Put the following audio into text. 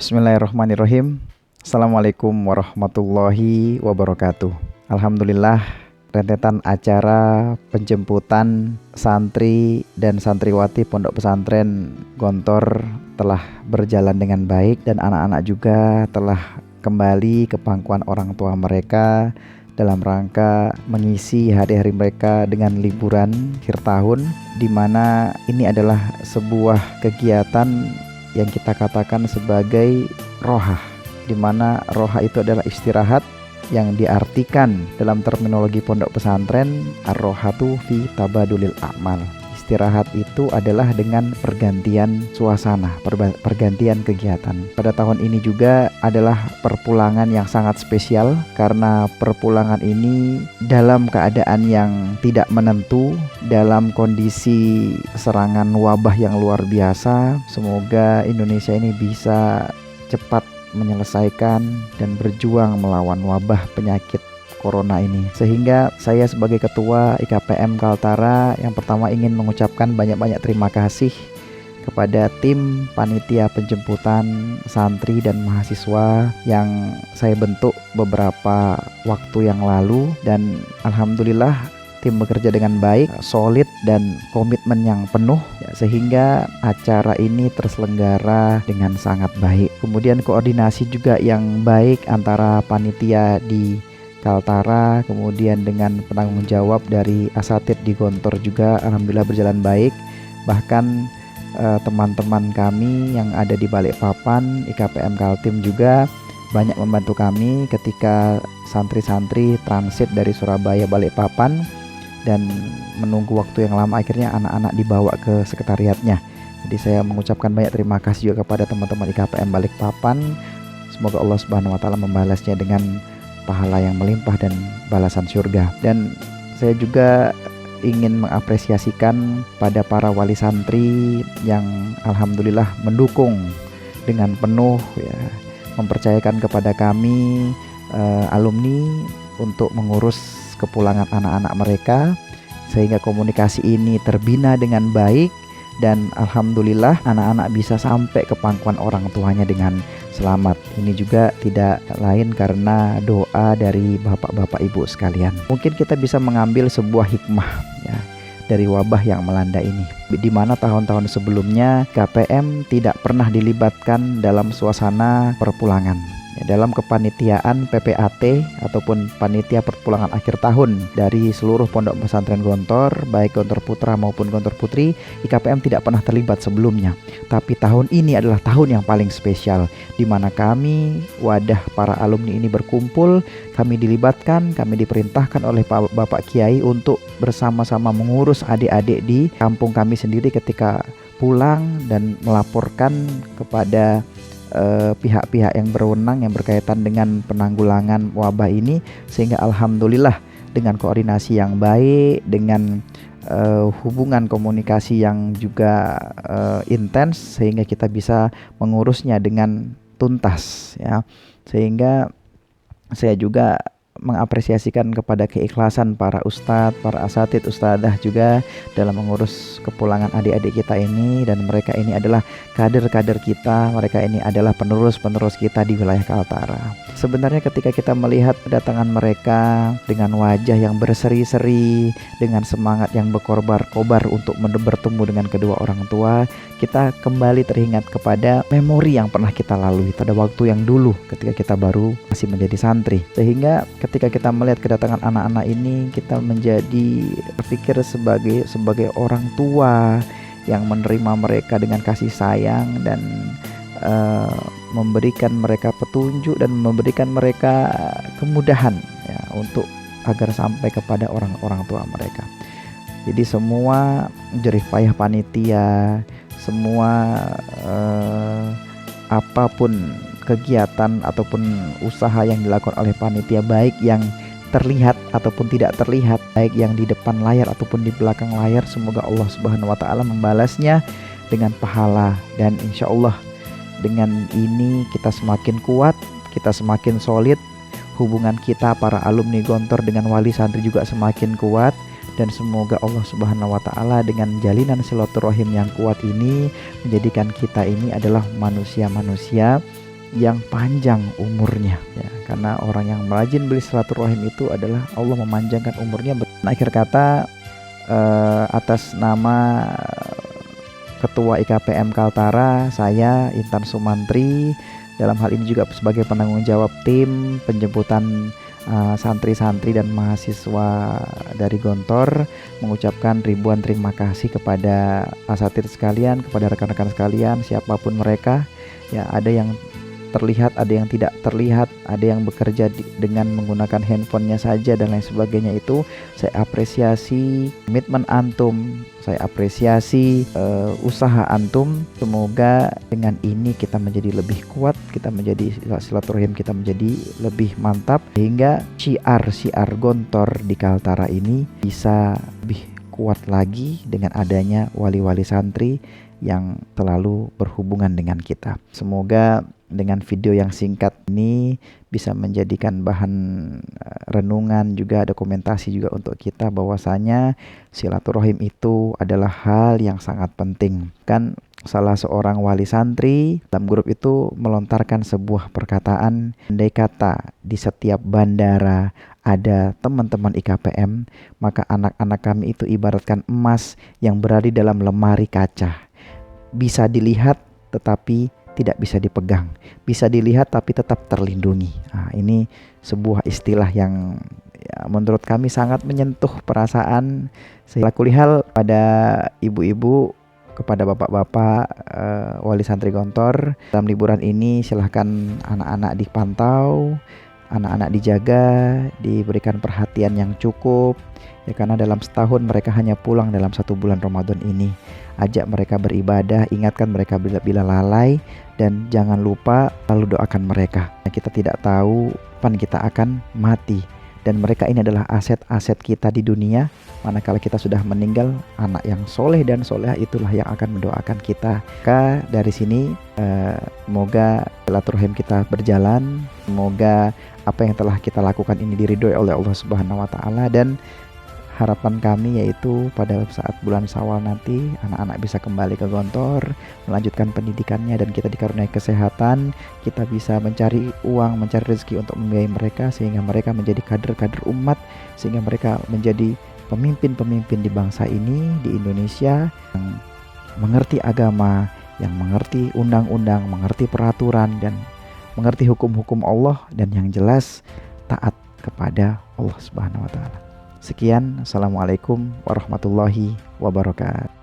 Bismillahirrahmanirrahim. Assalamualaikum warahmatullahi wabarakatuh. Alhamdulillah, rentetan acara penjemputan santri dan santriwati Pondok Pesantren Gontor telah berjalan dengan baik dan anak-anak juga telah kembali ke pangkuan orang tua mereka dalam rangka mengisi hari-hari mereka dengan liburan akhir tahun, di mana ini adalah sebuah kegiatan yang kita katakan sebagai rohah, di mana rohah itu adalah istirahat yang diartikan dalam terminologi pondok pesantren ar-rohatu fi tabadulil a'mal. Istirahat itu adalah dengan pergantian suasana, pergantian kegiatan. Pada tahun ini juga adalah perpulangan yang sangat spesial karena perpulangan ini dalam keadaan yang tidak menentu, dalam kondisi serangan wabah yang luar biasa. Semoga Indonesia ini bisa cepat menyelesaikan dan berjuang melawan wabah penyakit Corona ini. Sehingga saya sebagai ketua IKPM Kaltara yang pertama ingin mengucapkan banyak-banyak terima kasih kepada tim panitia penjemputan santri dan mahasiswa yang saya bentuk beberapa waktu yang lalu, dan alhamdulillah tim bekerja dengan baik, solid dan komitmen yang penuh sehingga acara ini terselenggara dengan sangat baik. Kemudian koordinasi juga yang baik antara panitia di Kaltara, kemudian dengan penanggung jawab dari asatid di Gontor juga alhamdulillah berjalan baik. Bahkan teman-teman kami yang ada di Balikpapan, IKPM Kaltim juga banyak membantu kami ketika santri-santri transit dari Surabaya Balikpapan dan menunggu waktu yang lama, akhirnya anak-anak dibawa ke sekretariatnya. Jadi saya mengucapkan banyak terima kasih juga kepada teman-teman IKPM Balikpapan. Semoga Allah Subhanahu wa taala membalasnya dengan pahala yang melimpah dan balasan surga. Dan saya juga ingin mengapresiasikan pada para wali santri yang alhamdulillah mendukung dengan penuh mempercayakan kepada kami alumni untuk mengurus kepulangan anak-anak mereka, sehingga komunikasi ini terbina dengan baik dan alhamdulillah anak-anak bisa sampai ke pangkuan orang tuanya dengan selamat. Ini juga tidak lain karena doa dari bapak-bapak ibu sekalian. Mungkin kita bisa mengambil sebuah hikmah dari wabah yang melanda ini, di mana tahun-tahun sebelumnya KPM tidak pernah dilibatkan dalam suasana perpulangan. Dalam kepanitiaan PPAT ataupun panitia perpulangan akhir tahun dari seluruh pondok pesantren Gontor, baik Gontor Putra maupun Gontor Putri, IKPM tidak pernah terlibat sebelumnya. Tapi tahun ini adalah tahun yang paling spesial, di mana kami, wadah para alumni ini berkumpul, kami dilibatkan, kami diperintahkan oleh Bapak Kiai untuk bersama-sama mengurus adik-adik di kampung kami sendiri ketika pulang dan melaporkan kepada pihak-pihak yang berwenang yang berkaitan dengan penanggulangan wabah ini, sehingga alhamdulillah dengan koordinasi yang baik, dengan hubungan komunikasi yang juga intens, sehingga kita bisa mengurusnya dengan tuntas sehingga saya juga mengapresiasikan kepada keikhlasan para ustadz, para asatid, ustadzah juga dalam mengurus kepulangan adik-adik kita ini, dan mereka ini adalah kader-kader kita, mereka ini adalah penerus-penerus kita di wilayah Kaltara. Sebenarnya ketika kita melihat kedatangan mereka dengan wajah yang berseri-seri, dengan semangat yang berkobar-kobar untuk bertemu dengan kedua orang tua, kita kembali teringat kepada memori yang pernah kita lalui pada waktu yang dulu ketika kita baru masih menjadi santri. Sehingga ketika kita melihat kedatangan anak-anak ini, kita menjadi berpikir sebagai orang tua yang menerima mereka dengan kasih sayang dan memberikan mereka petunjuk dan memberikan mereka kemudahan untuk agar sampai kepada orang-orang tua mereka. Jadi semua jerih payah panitia, semua apapun kegiatan ataupun usaha yang dilakukan oleh panitia, baik yang terlihat ataupun tidak terlihat, baik yang di depan layar ataupun di belakang layar, semoga Allah Subhanahu wa taala membalasnya dengan pahala. Dan insya Allah dengan ini kita semakin kuat, kita semakin solid, hubungan kita para alumni Gontor dengan wali santri juga semakin kuat, dan semoga Allah Subhanahu wa taala dengan jalinan silaturahim yang kuat ini menjadikan kita ini adalah manusia-manusia yang panjang umurnya ya, karena orang yang rajin bersilaturahim itu adalah Allah memanjangkan umurnya. Akhir kata, atas nama Ketua IKPM Kaltara, saya Intan Sumantri, dalam hal ini juga sebagai penanggung jawab tim penjemputan santri-santri dan mahasiswa dari Gontor, mengucapkan ribuan terima kasih kepada asatidz sekalian, kepada rekan-rekan sekalian, siapapun mereka ya. Ada yang terlihat, ada yang tidak terlihat, ada yang bekerja dengan menggunakan handphonenya saja dan lain sebagainya. Itu saya apresiasi komitmen antum, saya apresiasi usaha antum. Semoga dengan ini kita menjadi lebih kuat, kita menjadi silaturahim kita menjadi lebih mantap, sehingga syiar Gontor di Kaltara ini bisa lebih kuat lagi dengan adanya wali-wali santri yang selalu berhubungan dengan kita. Semoga dengan video yang singkat ini bisa menjadikan bahan renungan, juga dokumentasi juga untuk kita, bahwasanya silaturahim itu adalah hal yang sangat penting. Kan salah seorang wali santri dalam grup itu melontarkan sebuah perkataan, andai kata di setiap bandara ada teman-teman IKPM, maka anak-anak kami itu ibaratkan emas yang berada dalam lemari kaca, bisa dilihat tetapi tidak bisa dipegang, bisa dilihat tapi tetap terlindungi. Nah, ini sebuah istilah yang ya, menurut kami sangat menyentuh perasaan. Kulihal pada ibu-ibu, kepada bapak-bapak wali santri Gontor, dalam liburan ini silahkan anak-anak dipantau, anak-anak dijaga, diberikan perhatian yang cukup ya, karena dalam setahun mereka hanya pulang dalam 1 bulan Ramadan ini. Ajak mereka beribadah, ingatkan mereka bila lalai, dan jangan lupa lalu doakan mereka. Kita tidak tahu kapan kita akan mati, dan mereka ini adalah aset-aset kita di dunia. Manakala kita sudah meninggal, anak yang soleh dan solehah itulah yang akan mendoakan kita. Maka dari sini semoga silaturahim kita berjalan, semoga apa yang telah kita lakukan ini diridhoi oleh Allah Subhanahu wa Ta'ala, dan harapan kami yaitu pada saat bulan Syawal nanti anak-anak bisa kembali ke Gontor, melanjutkan pendidikannya, dan kita dikaruniai kesehatan, kita bisa mencari uang, mencari rezeki untuk membiayai mereka, sehingga mereka menjadi kader-kader umat, sehingga mereka menjadi pemimpin-pemimpin di bangsa ini, di Indonesia, yang mengerti agama, yang mengerti undang-undang, mengerti peraturan, dan mengerti hukum-hukum Allah, dan yang jelas taat kepada Allah Subhanahu wa Ta'ala. Sekian, assalamualaikum warahmatullahi wabarakatuh.